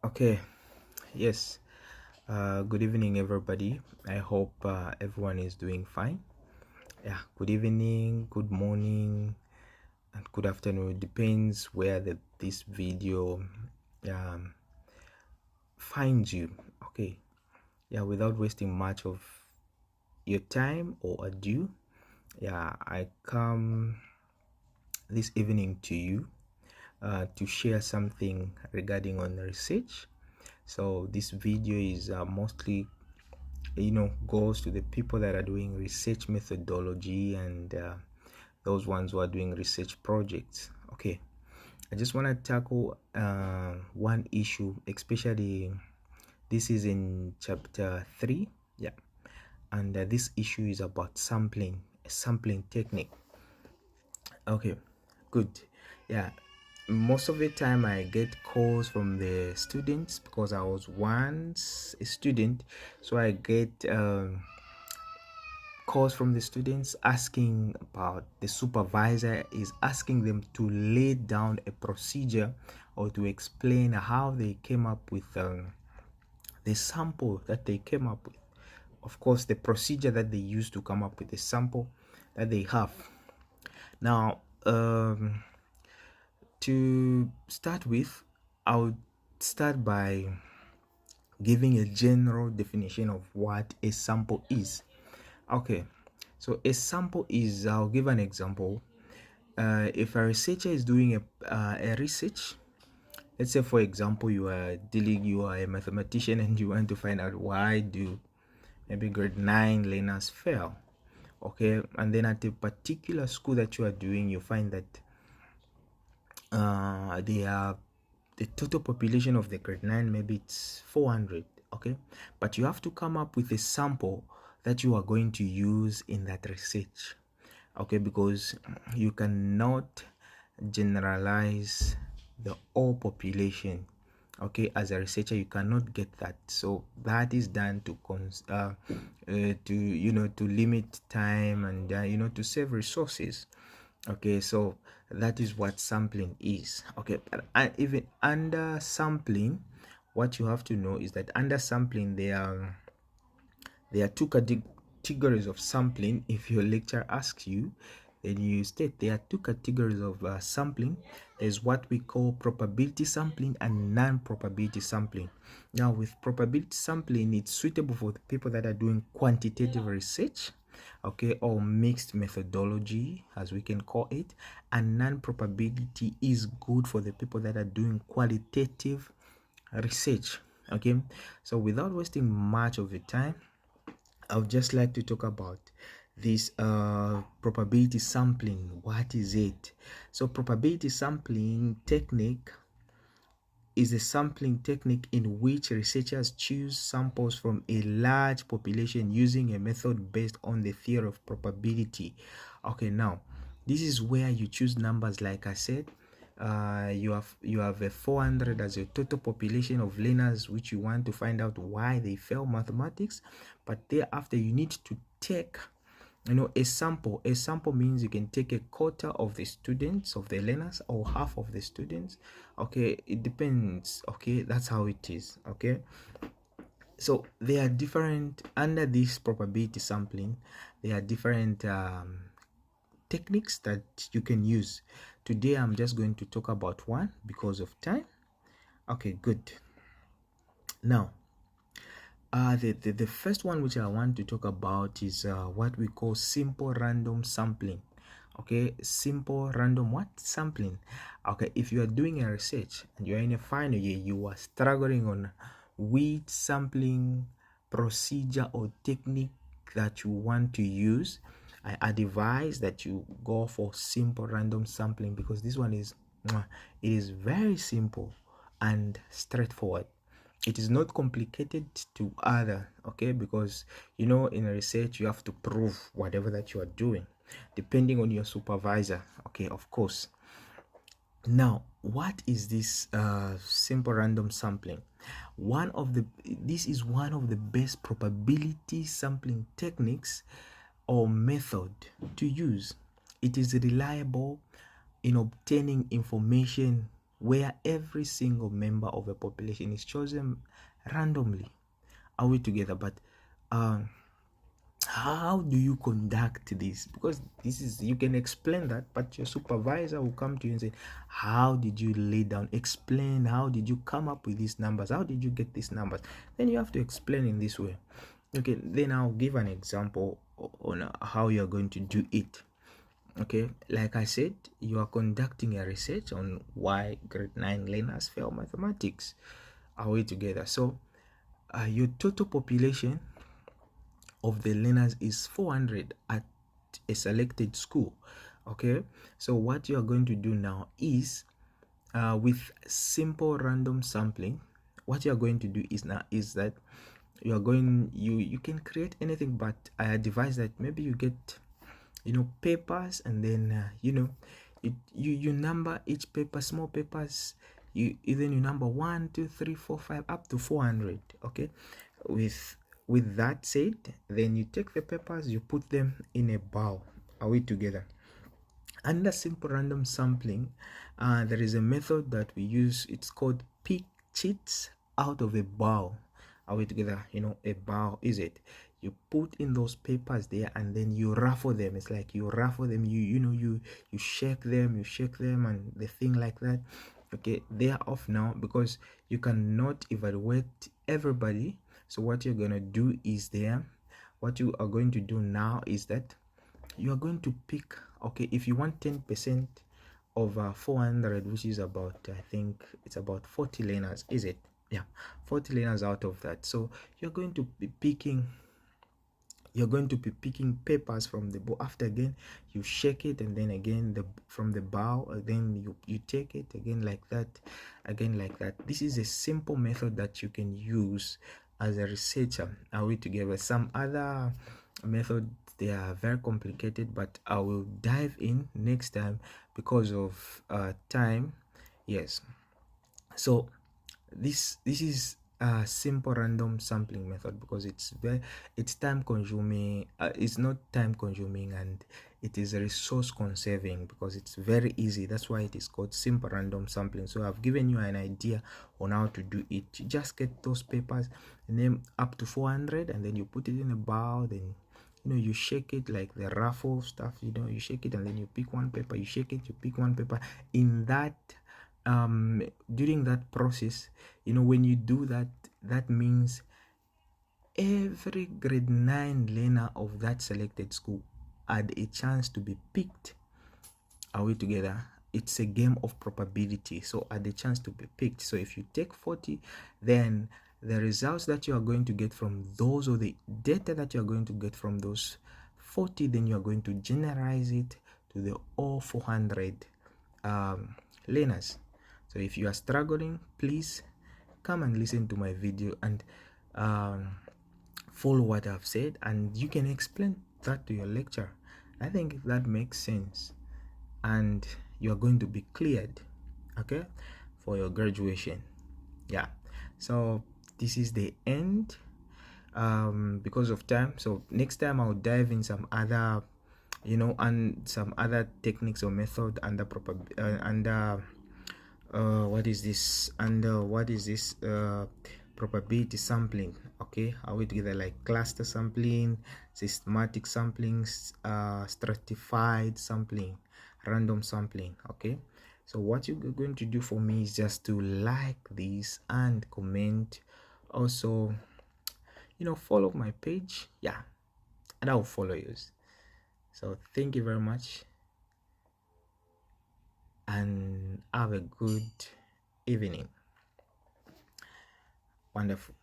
Okay, yes. Good evening, everybody. I hope everyone is doing fine. Yeah, good evening, good morning, and good afternoon. It depends where this video um, finds you. Okay, yeah, without wasting much of your time or ado, yeah, I come this evening to you to share something regarding on research. So this video is mostly goes to the people that are doing research methodology and those ones who are doing research projects. Okay, I just want to tackle one issue, especially this is in chapter 3. Yeah, and this issue is about sampling, a sampling technique. Okay, good. Yeah, most of the time I get calls from the students because I was once a student, so I get calls from the students asking about the supervisor is asking them to lay down a procedure or to explain how they came up with the sample that they came up with. Of course, the procedure that they use to come up with the sample that they have. Now, to start with, I would start by giving a general definition of what a sample is. Okay, so a sample is, I'll give an example. If a researcher is doing a research, let's say for example you are a mathematician and you want to find out why do maybe grade 9 learners fail. Okay, and then at a particular school that you are doing, you find that they are the total population of the grade 9, maybe it's 400. Okay, but you have to come up with a sample that you are going to use in that research. Okay, because you cannot generalize the whole population. Okay, as a researcher you cannot get that, so that is done to limit time and to save resources. Okay, so that is what sampling is. Okay, but even under sampling, what you have to know is that under sampling there are two categories of sampling. If your lecturer asks you, then you state there are two categories of sampling. There's what we call probability sampling and non-probability sampling. Now, with probability sampling, it's suitable for the people that are doing quantitative research, okay, or mixed methodology, as we can call it. And non-probability is good for the people that are doing qualitative research. Okay, so without wasting much of your time, I would just like to talk about this probability sampling. What is it? So probability sampling technique is a sampling technique in which researchers choose samples from a large population using a method based on the theory of probability. Okay, now this is where you choose numbers. Like I said, you have a 400 as a total population of learners which you want to find out why they fail mathematics, but thereafter you need to take a sample means you can take a quarter of the students, of the learners, or half of the students. Okay, it depends. Okay, that's how it is. Okay, so there are different under this probability sampling, there are different techniques that you can use. Today I'm just going to talk about one because of time. Okay, good. Now the first one which I want to talk about is what we call simple random sampling. Okay, simple random what sampling. Okay, if you are doing a research and you are in a final year, you are struggling on which sampling procedure or technique that you want to use, I advise that you go for simple random sampling, because this one is it is very simple and straightforward. It is not complicated to other. Okay, because in research you have to prove whatever that you are doing depending on your supervisor. Okay, of course. Now, what is this simple random sampling? This is one of the best probability sampling techniques or method to use. It is reliable in obtaining information where every single member of a population is chosen randomly. Are we together? But um, how do you conduct this? Because this is, you can explain that, but your supervisor will come to you and say, how did you lay down, explain, how did you come up with these numbers, how did you get these numbers? Then you have to explain in this way. Okay, then I'll give an example on how you're going to do it. Okay, like I said, you are conducting a research on why grade 9 learners fail mathematics. Are we together? So your total population of the learners is 400 at a selected school. Okay, so what you are going to do now is with simple random sampling, what you are going to do is that you are going, you can create anything, but I advise that maybe you get, you know, papers, and then you know, you number each paper, small papers, you number 1 2 3 4 5 up to 400. Okay, with that said, then you take the papers, you put them in a bowl. Are we together? Under simple random sampling, there is a method that we use. It's called pick cheats out of a bowl. Are we together? You know, a bowl, is it? You put in those papers there, and then you ruffle them. It's like you ruffle them. You shake them, and the thing like that. Okay, they are off now because you cannot evaluate everybody. So what you're gonna do is there. What you are going to do now is that you are going to pick, okay, if you want 10% of 400, which is about, I think it's about 40 learners, is it? Yeah, 40 learners out of that. So you're going to be picking papers from the bowl. After, again, you shake it, and then again from the bowl, then you take it again like that, This is a simple method that you can use as a researcher. Are we together? Some other methods, they are very complicated, but I will dive in next time because of time. Yes, so this is a simple random sampling method because it's time consuming. It's not time consuming, and it is resource conserving because it's very easy. That's why it is called simple random sampling. So I've given you an idea on how to do it. You just get those papers, name up to 400, and then you put it in a bowl. Then you shake it like the raffle stuff. You shake it, and then you pick one paper, you shake it, you pick one paper. In that during that process, when you do that, that means every grade 9 learner of that selected school had a chance to be picked. Are we together? It's a game of probability, so had a chance to be picked. So if you take 40, then the results that you are going to get from those, or the data that you are going to get from those 40, then you are going to generalize it to the all 400 learners. So if you are struggling, please come and listen to my video and follow what I've said, and you can explain that to your lecturer. I think that makes sense, and you're going to be cleared, okay, for your graduation. Yeah, so this is the end because of time. So next time I'll dive in some other and some other techniques or method under what is this probability sampling. Okay, are we together? Like cluster sampling, systematic sampling, stratified sampling, random sampling. Okay, so what you're going to do for me is just to like this and comment. Also, follow my page. Yeah, and I'll follow you. So thank you very much, and have a good evening. Wonderful.